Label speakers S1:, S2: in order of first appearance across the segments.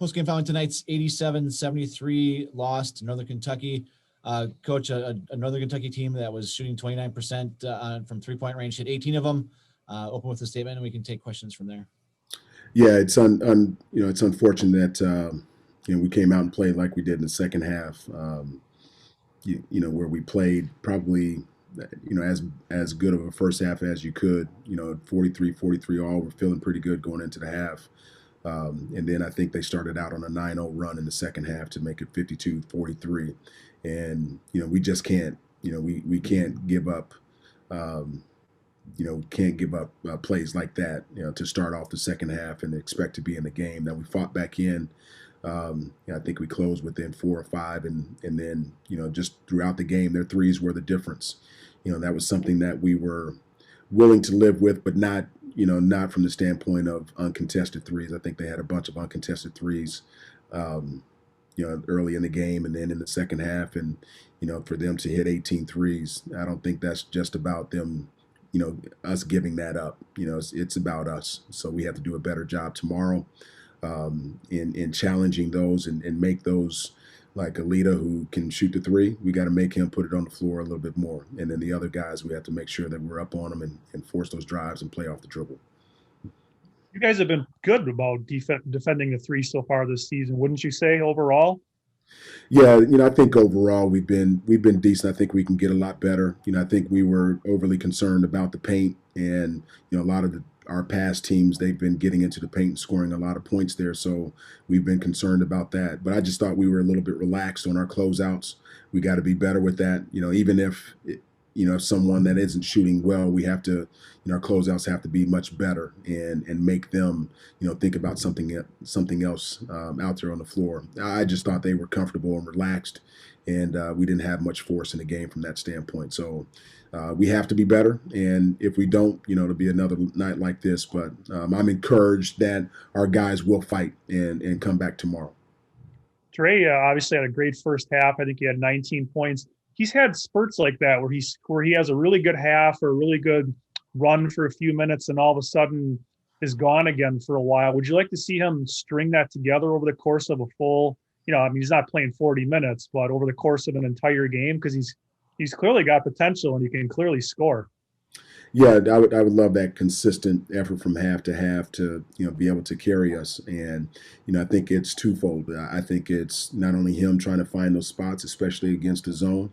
S1: Postgame following tonight's 87-73 loss to Northern Kentucky. Coach, a Northern Kentucky team that was shooting 29% from three-point range, hit 18 of them. Open with a statement, and we can take questions from there.
S2: Yeah, it's it's unfortunate that we came out and played like we did in the second half. Where we played probably as good of a first half as you could. 43-43 all. We're feeling pretty good going into the half. And then I think they started out on a 9-0 run in the second half to make it 52-43. And, we just can't, we can't give up, plays like that, to start off the second half and expect to be in the game. Now we fought back in. I think we closed within 4 or 5. And then, just throughout the game, their threes were the difference. That was something that we were willing to live with, but not from the standpoint of uncontested threes. I think they had a bunch of uncontested threes, early in the game and then in the second half. And, for them to hit 18 threes, I don't think that's just about them, us giving that up. It's about us. So we have to do a better job tomorrow in challenging those and make those, like Alita, who can shoot the three. We got to make him put it on the floor a little bit more. And then the other guys, we have to make sure that we're up on them and force those drives and play off the dribble.
S3: You guys have been good about defending the three so far this season, wouldn't you say, overall?
S2: Yeah, I think overall we've been decent. I think we can get a lot better. I think we were overly concerned about the paint, and a lot of our past teams, they've been getting into the paint and scoring a lot of points there. So we've been concerned about that. But I just thought we were a little bit relaxed on our closeouts. We got to be better with that. Even if someone that isn't shooting well, we have to, our closeouts have to be much better and make them, think about something else out there on the floor. I just thought they were comfortable and relaxed, and we didn't have much force in the game from that standpoint. So we have to be better, and if we don't, it'll be another night like this. But I'm encouraged that our guys will fight and come back tomorrow.
S3: Trey obviously had a great first half. I think he had 19 points. He's had spurts like that where he has a really good half or a really good run for a few minutes and all of a sudden is gone again for a while. Would you like to see him string that together over the course of a full, he's not playing 40 minutes, but over the course of an entire game? Because he's clearly got potential and he can clearly score.
S2: Yeah, I would love that consistent effort from half to half to be able to carry us. And I think it's twofold. I think it's not only him trying to find those spots, especially against the zone,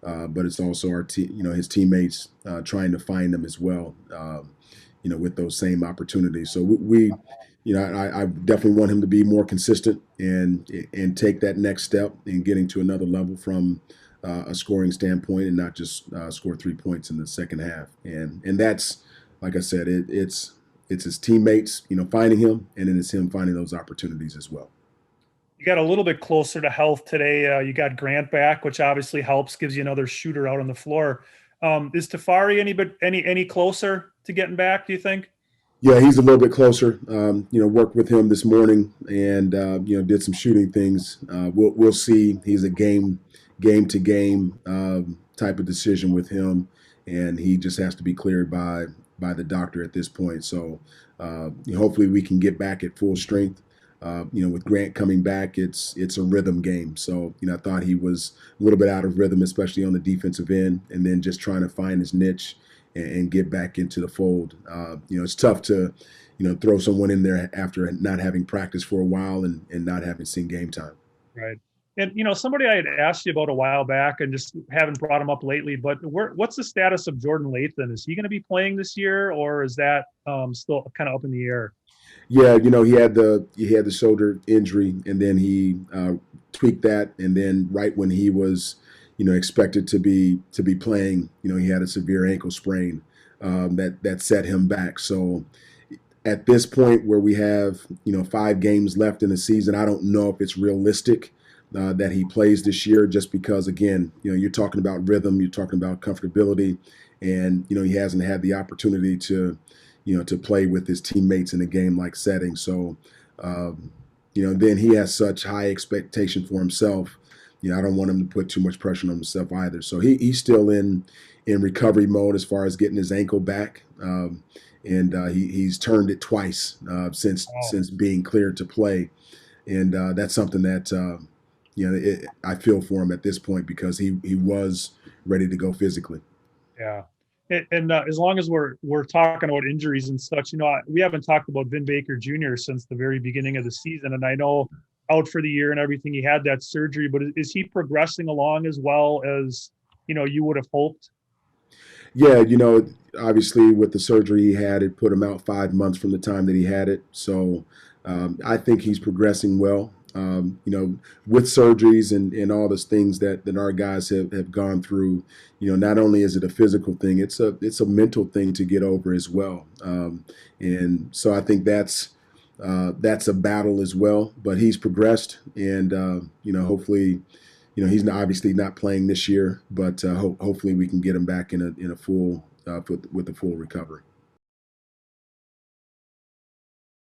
S2: but it's also his teammates trying to find them as well. With those same opportunities. So I definitely want him to be more consistent and take that next step in getting to another level from a scoring standpoint and not just score 3 points in the second half. And that's, like I said, it's his teammates, finding him, and then it's him finding those opportunities as well.
S3: You got a little bit closer to health today. You got Grant back, which obviously helps, gives you another shooter out on the floor. Is Tafari any closer to getting back, do you think?
S2: Yeah, he's a little bit closer. Worked with him this morning and did some shooting things. We'll see. He's a game to game type of decision with him, and he just has to be cleared by the doctor at this point. So hopefully we can get back at full strength. With Grant coming back, it's a rhythm game. So I thought he was a little bit out of rhythm, especially on the defensive end, and then just trying to find his niche and get back into the fold. It's tough to throw someone in there after not having practiced for a while and not having seen game time.
S3: Right. And, somebody I had asked you about a while back and just haven't brought him up lately, but what's the status of Jordan Latham? Is he going to be playing this year, or is that still kind of up in the air?
S2: Yeah, he had the shoulder injury, and then he tweaked that, and then right when he was, expected to be playing, he had a severe ankle sprain that set him back. So at this point where we have 5 games left in the season, I don't know if it's realistic that he plays this year, just because, again, you're talking about rhythm, you're talking about comfortability, and he hasn't had the opportunity to play with his teammates in a game-like setting. So, then he has such high expectation for himself. I don't want him to put too much pressure on himself either. So he's still in recovery mode as far as getting his ankle back, and he's turned it twice since being cleared to play. and that's something that I feel for him at this point because he was ready to go physically.
S3: Yeah. And as long as we're talking about injuries and such, we haven't talked about Vin Baker Jr. since the very beginning of the season. And I know out for the year and everything, he had that surgery, but is he progressing along as well as, you would have hoped?
S2: Yeah, obviously with the surgery he had, it put him out 5 months from the time that he had it. So I think he's progressing well. With surgeries and all those things that our guys have gone through, not only is it a physical thing, it's a mental thing to get over as well. And so I think that's a battle as well. But he's progressed, and hopefully, he's obviously not playing this year, but hopefully we can get him back in a full with a full recovery.